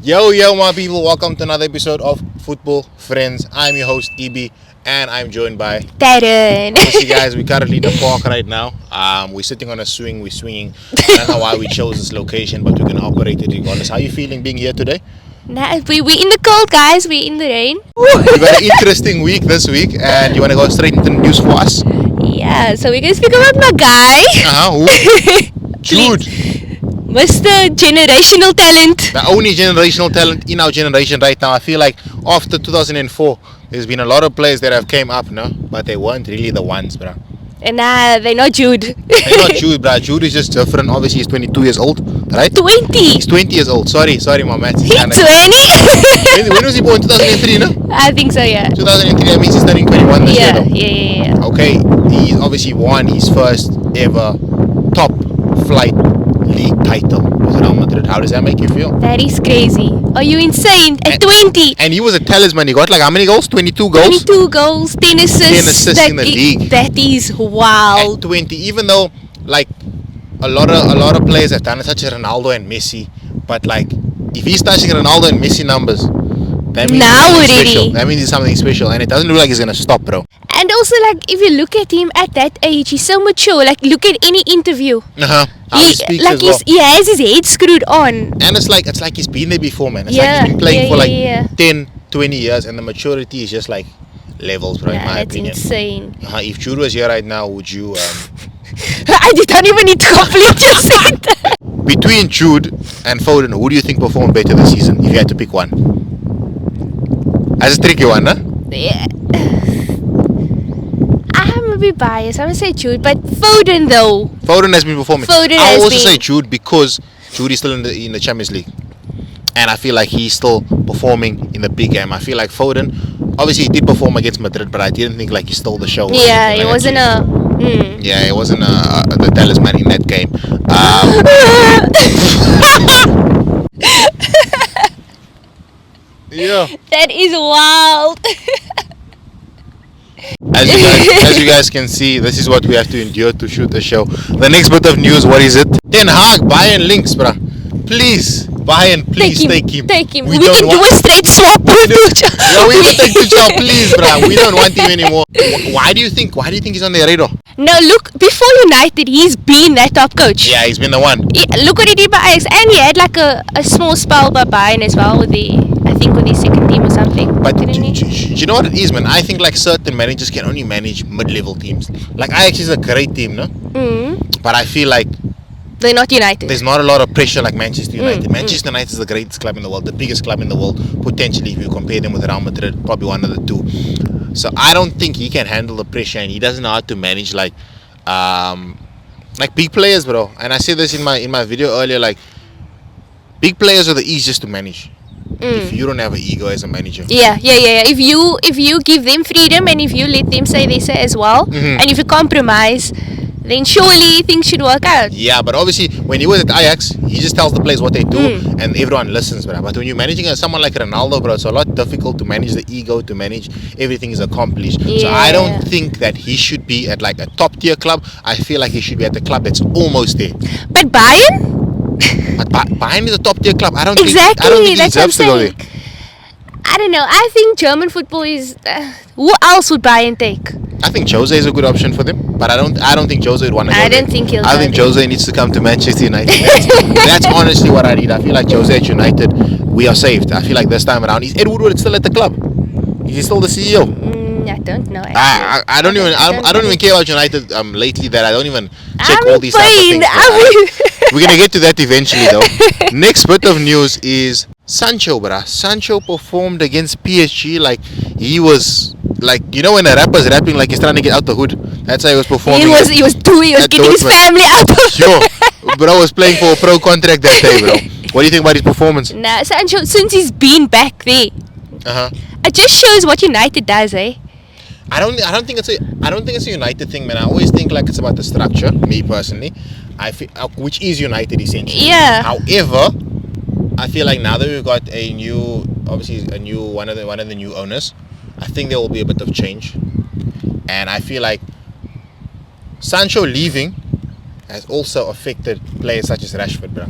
Yo, my people, welcome to another episode of Football Friends. I'm your host, EB, and I'm joined by Taryn. You guys, we're currently in the park right now. We're sitting on a swing, we're swinging. I don't know why we chose this location, but we're going to operate it regardless. How are you feeling being here today? Nah, we in the cold, guys. We in the rain. We've got an interesting week this week, and you want to go straight into the news for us? Yeah, so we're going to speak about my guy. Who? Jude. Mr. Generational Talent. The only generational talent in our generation right now. I feel like after 2004, there's been a lot of players that have came up, no? But they weren't really the ones, bro. And they're not Jude. They're not Jude, bro. Jude is just different. Obviously, he's 22 years old, right? 20. He's 20 years old. Sorry, my maths. He's 20? When was he born? 2003, no? I think so, yeah. 2003, that means he's turning 21 this year, though. Yeah. Okay, he obviously won his first ever top flight league title with Real Madrid. How does that make you feel? That is crazy. Are you insane? At 20. And he was a talisman. He got like how many goals? 22 goals? 22 goals, 10 assists. 10 assists in the league. That is wild. At 20, even though like a lot of players have done it, such as Ronaldo and Messi, but like if he's touching Ronaldo and Messi numbers, that means special. That means it's something special, and it doesn't look like he's gonna stop, bro. And also, like, if you look at him at that age, he's so mature. Like, look at any interview. How he speaks like as well. he has his head screwed on. And it's like he's been there before, man. It's like he's been playing for 10, 20 years, and the maturity is just like levels, bro. In my opinion, that's insane. If Jude was here right now, would you? I don't even need to complete your sentence. Between Jude and Foden, who do you think performed better this season? If you had to pick one, that's a tricky one, huh? Yeah. I'm a bit biased. I'm gonna say Jude, but Foden though. Foden has been performing. I'll also say Jude because Jude is still in the Champions League, and I feel like he's still performing in the big game. I feel like Foden, obviously he did perform against Madrid, but I didn't think like he stole the show. Yeah, it wasn't Yeah, it wasn't the talisman in that game. Yeah. That is wild. As you guys can see, this is what we have to endure to shoot the show. The next bit of news, what is it? Haag, Bayern links, bruh. Please, Bayern, please take him. We can do a straight swap with Tuchel. Yeah, we can take Tuchel, please, bruh. We don't want him anymore. Why do you think he's on their radar? No, look, before United, he's been that top coach. Yeah, he's been the one. Look what he did by Ajax, and he had like a small spell by Bayern as well with his second team or something. But do you know what it is, man? I think like certain managers can only manage mid-level teams. Like Ajax is a great team, no? But I feel like they're not United. There's not a lot of pressure like Manchester United. Manchester United is the greatest club in the world, the biggest club in the world, potentially if you compare them with Real Madrid, probably one of the two. So I don't think he can handle the pressure, and he doesn't know how to manage like big players, bro. And I said this in my video earlier, like big players are the easiest to manage. If you don't have an ego as a manager. Yeah. If you give them freedom and if you let them say they say as well, and if you compromise, then surely things should work out. Yeah, but obviously when he was at Ajax, he just tells the players what they do and everyone listens, bro. But when you're managing someone like Ronaldo, bro, it's a lot difficult to manage the ego, to manage everything is accomplished. Yeah. So I don't think that he should be at like a top tier club. I feel like he should be at a club that's almost there. But Bayern? But Bayern is a top tier club. I don't think he deserves to go there. I don't know. I think German football is. Who else would Bayern take? I think Jose is a good option for them, but I don't think Jose would want to go there. I think Jose needs to come to Manchester United. That's honestly what I need. I feel like Jose at United, we are saved. I feel like this time around, is Ed Woodward still at the club? Is he still the CEO? I don't know. I don't even care about United lately. That I don't even check all these type of things. We're gonna get to that eventually, though. Next bit of news is Sancho, bruh. Sancho performed against PSG like he was like, you know, when a rapper's rapping like he's trying to get out the hood. That's how he was performing. He was getting his family out of Sure. Bro was playing for a pro contract that day, bro. What do you think about his performance? Nah, Sancho, since he's been back there, it just shows what United does, eh? I don't think it's a United thing, man. I always think like it's about the structure. Me personally, I feel which is United essentially. Yeah. However, I feel like now that we've got one of the new owners, I think there will be a bit of change, and I feel like Sancho leaving has also affected players such as Rashford, bro.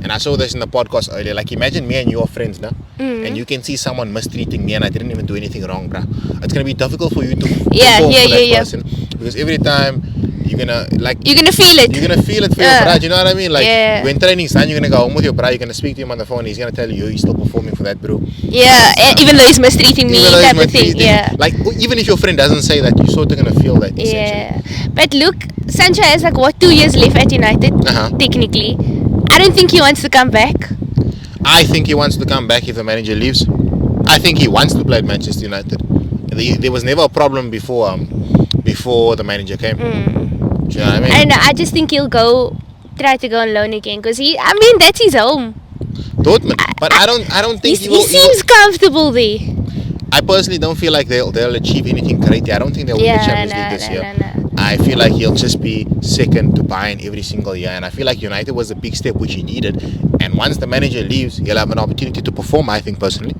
And I saw this in the podcast earlier. Like, imagine me and you are friends now, and you can see someone mistreating me, and I didn't even do anything wrong, bruh. It's gonna be difficult for you to perform for that person, because every time you're gonna feel it. You're gonna feel it for your bruh. You know what I mean? Like, when training's done, you're gonna go home with your bruh. You're gonna speak to him on the phone. He's gonna tell you he's still performing for that, bro. Yeah, even though he's mistreating me, type of thing. Yeah. Like, even if your friend doesn't say that, you're sort of gonna feel that. Yeah. But look, Sancho has like 2 years left at United, technically. I don't think he wants to come back. I think he wants to come back if the manager leaves. I think he wants to play at Manchester United. There was never a problem before the manager came. Do you know what I mean? And I just think he'll try to go on loan again, because that's his home. Dortmund. But I don't think he seems comfortable there. I personally don't feel like they'll achieve anything great. I don't think they'll win the Champions League this year. No. I feel like he'll just be second to Bayern every single year, and I feel like United was a big step which he needed. And once the manager leaves, he'll have an opportunity to perform, I think, personally.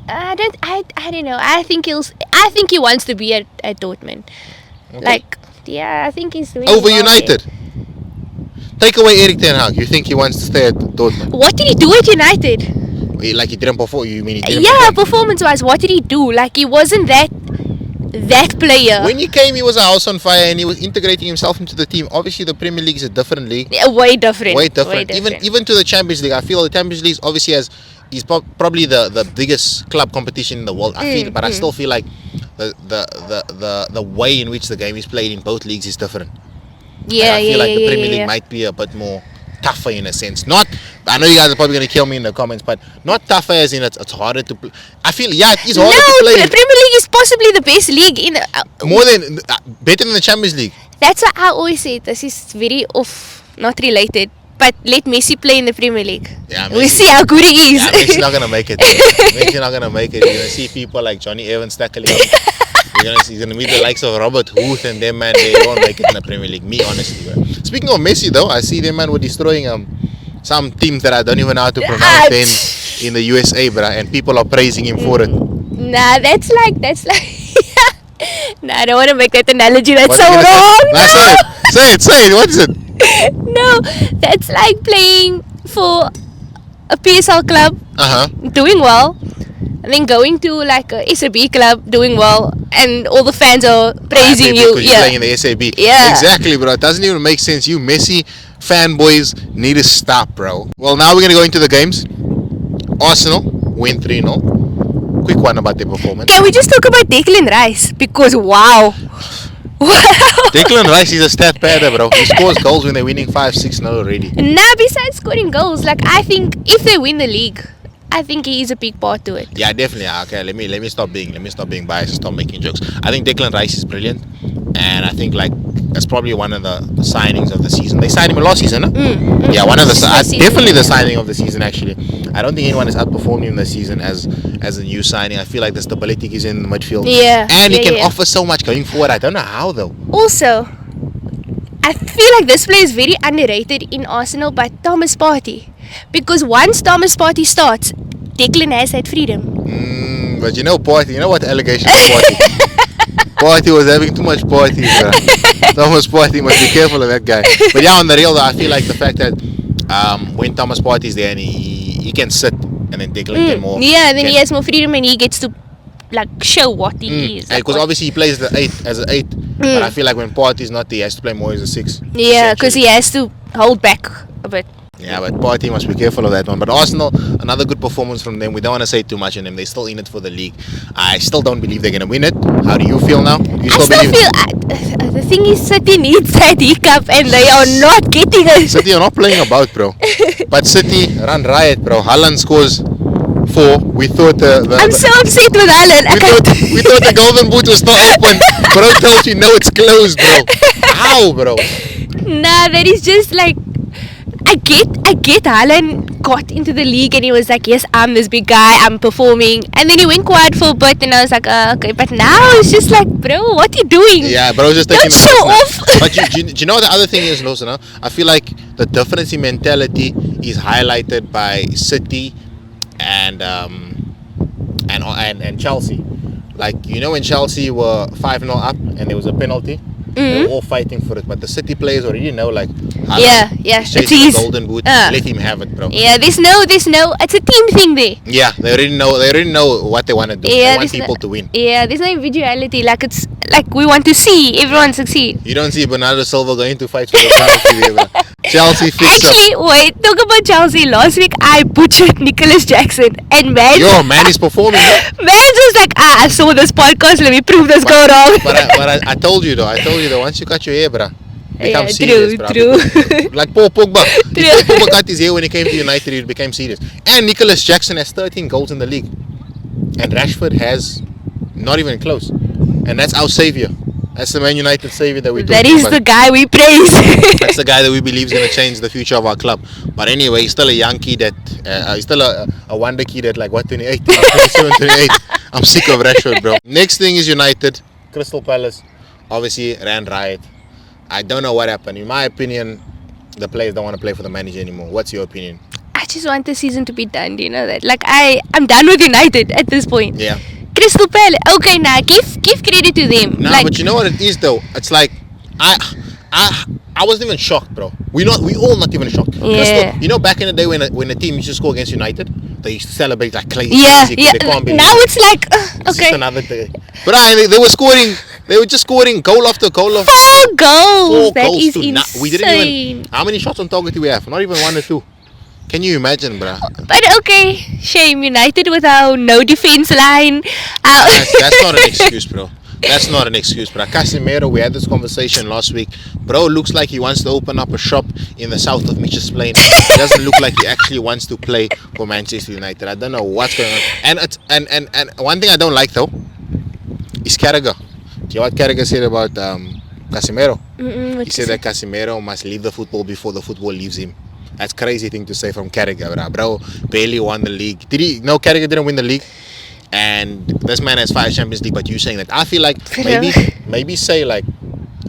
I don't know. I think he wants to be at Dortmund. Okay. Like, I think he's doing over United. Take away Erik Ten Haag. You think he wants to stay at Dortmund? What did he do at United? Like, he didn't perform. You mean he didn't? Yeah, performance-wise, what did he do? Like, he wasn't that player. When he came, he was a house on fire, and he was integrating himself into the team. Obviously, the Premier League is a different league. Yeah, way different. Even to the Champions League. I feel the Champions League obviously is probably the biggest club competition in the world. I feel, but I still feel like the way in which the game is played in both leagues is different. Yeah, I feel like the Premier League might be a bit more tougher in a sense. I know you guys are probably going to kill me in the comments, but not tougher as in it's harder to play. I feel, it is harder to play. No, the Premier League is possibly the best league in better than the Champions League. That's why I always say this is very not related. But let Messi play in the Premier League. Yeah, we'll see how good he is. Yeah, Messi's not going to make it. Messi's not going to make it. You're going to see people like Johnny Evans tackling him. He's going to meet the likes of Robert Huth and them, man. They won't make it in the Premier League. Me, honestly, bro. Speaking of Messi, though, I see them, man, were destroying some teams that I don't even know how to pronounce in the USA, bro. And people are praising him for it. Nah, that's like nah, I don't want to make that analogy. That's so wrong. Nah, say it. What is it? No, that's like playing for a PSL club, doing well, and then going to like a SAB club, doing well, and all the fans are praising you. Because you're playing in the SAB. Yeah. Exactly, bro. It doesn't even make sense. You Messi fanboys need to stop, bro. Well, now we're going to go into the games. Arsenal win 3-0. Quick one about their performance. Can we just talk about Declan Rice? Because wow. Declan Rice is a stat padder, bro. He scores goals when they're winning 5-6-0 already. Nah, besides scoring goals, like I think if they win the league, I think he is a big part to it. Yeah, definitely. Okay, let me stop being biased and stop making jokes. I think Declan Rice is brilliant, and I think like that's probably one of the signings of the season. They signed him last season, huh? Yeah, one of the definitely the signing of the season actually. I don't think anyone has outperformed him this season as a new signing. I feel like the stability he's in the midfield. Yeah. And he can offer so much going forward. I don't know how though. Also, I feel like this player is very underrated in Arsenal by Thomas Partey. Because once Thomas Partey starts, Declan has that freedom. But you know Partey, you know what the allegation of Partey? Partey was having too much Partey, bro. Thomas Partey must be careful of that guy. But yeah, on the real though, I feel like the fact that when Thomas Partey's there and he can sit and then Declan can more. Yeah, and then he has more freedom and he gets to like show what he is. Because obviously he plays as an 8, but I feel like when Partey's not there, he has to play more as a 6. Yeah, because he has to hold back a bit. Yeah, but Partey must be careful of that one. But Arsenal, another good performance from them. We don't want to say too much on them. They're still in it for the league. I still don't believe they're going to win it. How do you feel now? You still believe the thing is City needs that hiccup and they are not getting it. City are not playing about, bro. But City run riot, bro. Haaland scores 4. We thought I'm so upset with Haaland. We thought the golden boot was still open. Bro tells you no, it's closed, bro. How, bro? Nah, that is just like I get Haaland got into the league and he was like, yes, I'm this big guy, I'm performing. And then he went quiet for a bit and I was like, okay. But now it's just like, bro, what are you doing? Yeah, bro, just taking Don't show off. But do you know the other thing is, Lawson, I feel like the difference in mentality is highlighted by City and Chelsea. Like, you know when Chelsea were 5-0 up and there was a penalty? They were all fighting for it, but the City players already know, like, Haaland. Yeah. He's It's chasing his. the golden boot. Let him have it, bro. Yeah, there's no. It's a team thing there. Yeah, they already know what they want to do. Yeah, they want there's people to win. Yeah, there's no individuality. Like it's like we want to see everyone succeed. You don't see Bernardo Silva going to fight for the penalty there, bro. Chelsea fixed up. Actually, wait, talk about Chelsea. Last week I butchered Nicholas Jackson, and man, Man is performing. man just like, I saw this podcast. Let me prove this go wrong. But I told you though. Once you cut your hair, bro, become serious, bro. True. Like Paul Pogba. If Paul Pogba cut his hair when he came to United, he became serious. And Nicholas Jackson has 13 goals in the league, and Rashford has not even close. And that's our savior. That's the Man United savior that we. That is the guy we praise. That's the guy that we believe is going to change the future of our club. But anyway, he's still a young kid he's still a wonder kid at like what 28, 27, 28. I'm sick of Rashford, bro. Next thing is United, Crystal Palace. Obviously ran riot. I don't know what happened. In my opinion, the players don't want to play for the manager anymore. What's your opinion? I just want the season to be done. Do you know that? Like I'm done with United at this point. Yeah. Crystal Palace. Okay, now give credit to them. Nah, but you know what it is though. It's like I wasn't even shocked, bro. We all not even shocked. Yeah. You know, back in the day when a team used to score against United, they used to celebrate like crazy. Yeah. They can't believe Now it. it's like It's okay. just another day. But they were scoring. They were just scoring goal after goal after 4 goals. 4 That goals is to insane. we didn't even. How many shots on target do we have? Not even 1 or 2. Can you imagine, bro? But okay, shame United with our no defense line. That's not an excuse, bro. That's not an excuse, bro. Casemiro, we had this conversation last week. Bro looks like he wants to open up a shop in the south of Mitchell's Plain. He doesn't look like he actually wants to play for Manchester United. I don't know what's going on. And one thing I don't like though is Carragher. Do you know what Carragher said about Casemiro? He said that Casemiro must leave the football before the football leaves him. That's a crazy thing to say from Carragher, bro. Barely won the league. Carragher didn't win the league. And this man has 5 Champions League, but you saying that. I feel like maybe say like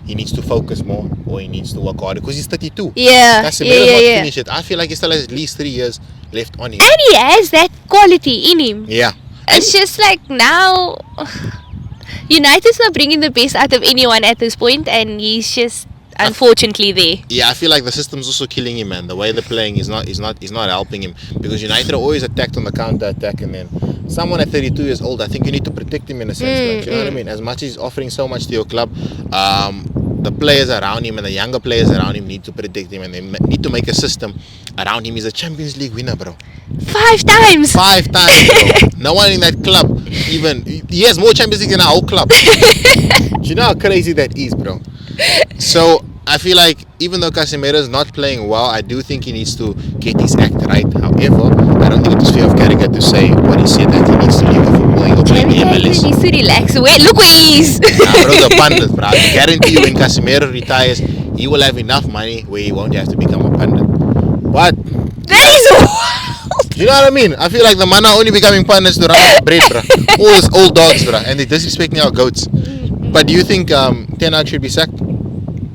he needs to focus more or he needs to work harder because he's 32. Yeah. Casemiro's not finished it. I feel like he still has at least 3 years left on him. And he has that quality in him. Yeah. It's just like now United's not bringing the best out of anyone at this point, and he's just unfortunately there. Yeah, I feel like the system's also killing him, man. The way they're playing is not helping him because United are always attacked on the counter attack, and then someone at 32 years old, I think you need to protect him in a sense. Like, you know what I mean? As much as he's offering so much to your club, the players around him and the younger players around him need to protect him, and they need to make a system around him. He's a Champions League winner, bro. 5 times. 5 times, bro. No one in that club even. He has more Champions League than our whole club. Do you know how crazy that is, bro? So I feel like even though Casemiro is not playing well, I do think he needs to get his act right. However, I don't think it was fair of Carragher to say what he said, that he needs to leave the football and go play in the MLS. He needs to relax. Wait, look where he is. Nah, bro, the pundit, bro. I guarantee you when Casemiro retires, he will have enough money where he won't have to become a pundit. But That is wild. you know what I mean? I feel like the man are only becoming pundits to run out bread, bro. All these old dogs, bro, and they disrespecting our goats. But do you think Ten Hag should be sacked?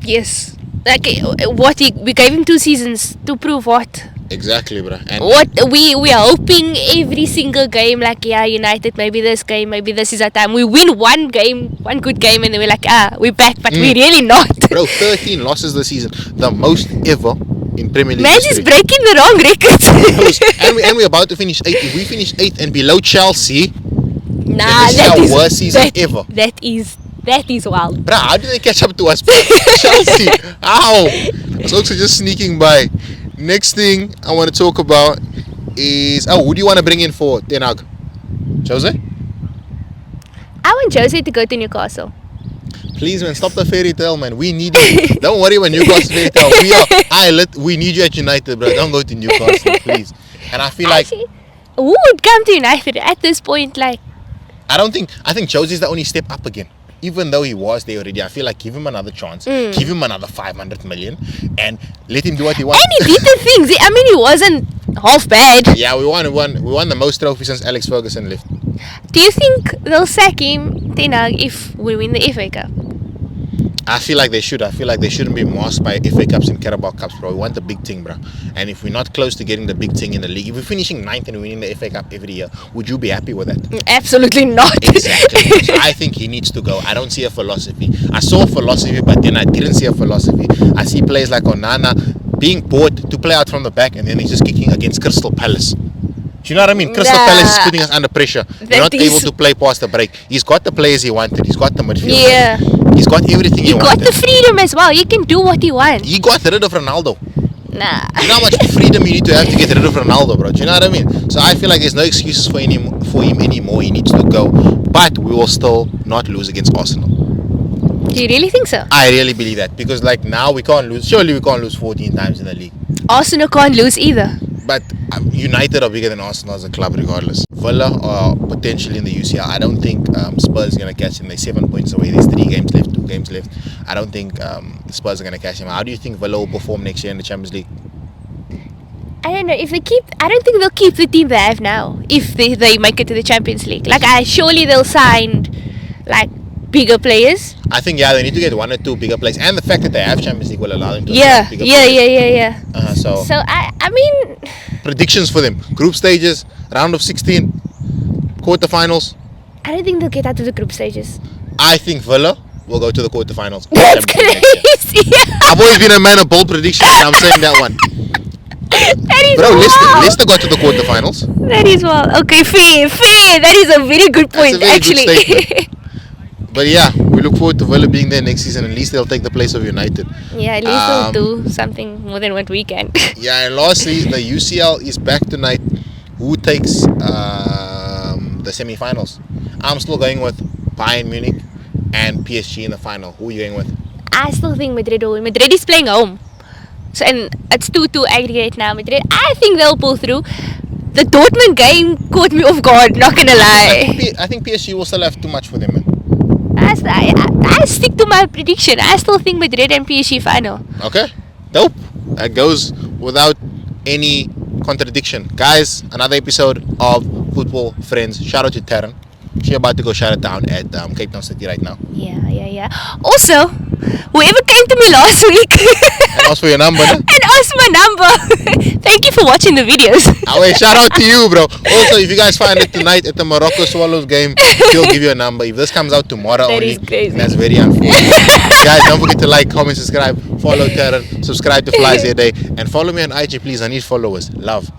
Yes. Like we gave him 2 seasons to prove what? Exactly, bro. And What we are hoping every single game, like United, maybe this game, maybe this is our time. We win one good game, and then we're like, we're back, but we're really not. bro, 13 losses this season, the most ever in Premier League Man is history. breaking the wrong records. and we're about to finish 8th. If we finish 8th and below Chelsea, Nah, this is our worst season ever. That is wild. Bro, how did they catch up to us? Chelsea, how? It's also just sneaking by. Next thing I want to talk about is who do you want to bring in for Ten Hag? Jose? I want Jose to go to Newcastle. Please, man, stop the fairy tale, man. We need you. Don't worry about Newcastle fairy tale. We need you at United, bro. Don't go to Newcastle, please. And I feel like Actually, who would come to United at this point? Like, I think Jose's the only step up again. Even though he was there already, I feel like give him another chance, give him another 500 million, and let him do what he wants. and he did the things. I mean, he wasn't half bad. Yeah, we won the most trophies since Alex Ferguson left. Do you think they'll sack him, Ten Hag, if we win the FA Cup? I feel like they should. I feel like they shouldn't be masked by FA Cups and Carabao Cups, bro. We want the big thing, bro. And if we're not close to getting the big thing in the league, if we're finishing 9th and winning the FA Cup every year, would you be happy with that? Absolutely not. Exactly. So I think he needs to go. I don't see a philosophy. I saw a philosophy, but then I didn't see a philosophy. I see players like Onana being bought to play out from the back, and then he's just kicking against Crystal Palace. Do you know what I mean? Crystal Palace is putting us under pressure. We're not able to play past the break. He's got the players he wanted. He's got the midfield. Yeah. He's got everything he wanted. He got the freedom as well. He can do what he wants. He got rid of Ronaldo. Nah. You know how much freedom you need to have to get rid of Ronaldo, bro? Do you know what I mean? So I feel like there's no excuses for him anymore. He needs to go. But we will still not lose against Arsenal. Do you really think so? I really believe that. Because like now we can't lose. Surely we can't lose 14 times in the league. Arsenal can't lose either. But United are bigger than Arsenal as a club regardless. Villa are potentially in the UCL. I don't think Spurs are going to catch them. They're 7 points away. There's 3 games left, 2 games left. I don't think Spurs are going to catch them. How do you think Villa will perform next year in the Champions League? I don't know. I don't think they'll keep the team they have now. If they make it to the Champions League. Like, surely they'll sign like bigger players. I think they need to get 1 or 2 bigger players, and the fact that they have Champions League will allow them to Yeah. bigger players. So I mean, predictions for them: group stages, round of 16, quarterfinals. I don't think they'll get out of the group stages. I think Villa will go to the quarterfinals. That's crazy. I've always been a man of bold predictions, and I'm saying that one. That is Bro, wild. Leicester got to the quarterfinals. That is wild. Okay, fair. That is a very good point, That's a very good actually. statement. But yeah, we look forward to Villa being there next season. At least they'll take the place of United. Yeah, at least they'll do something more than what we can. Yeah, and lastly, the UCL is back tonight. Who takes the semi-finals? I'm still going with Bayern Munich and PSG in the final. Who are you going with? I still think Madrid will win. Madrid is playing home. So, and it's 2-2 aggregate now. Madrid, I think they'll pull through. The Dortmund game caught me off guard, not gonna lie. I think PSG will still have too much for them, man. I stick to my prediction. I still think Madrid and PSG final. Okay, dope. That goes without any contradiction. Guys, another episode of Football Friends. Shout out to Taryn. She's about to go shut it down at Cape Town City right now. Yeah. Also, whoever came to me last week And ask for your number, no? and asked my number. Thank you for watching the videos. Wait, shout out to you, bro. Also, if you guys find it tonight at the Morocco Swallows game, she'll give you a number. If this comes out tomorrow That only, is crazy. that's very unfortunate. Guys, don't forget to like, comment, subscribe, follow Taryn, subscribe to Flyza Day, and follow me on IG, please. I need followers. Love.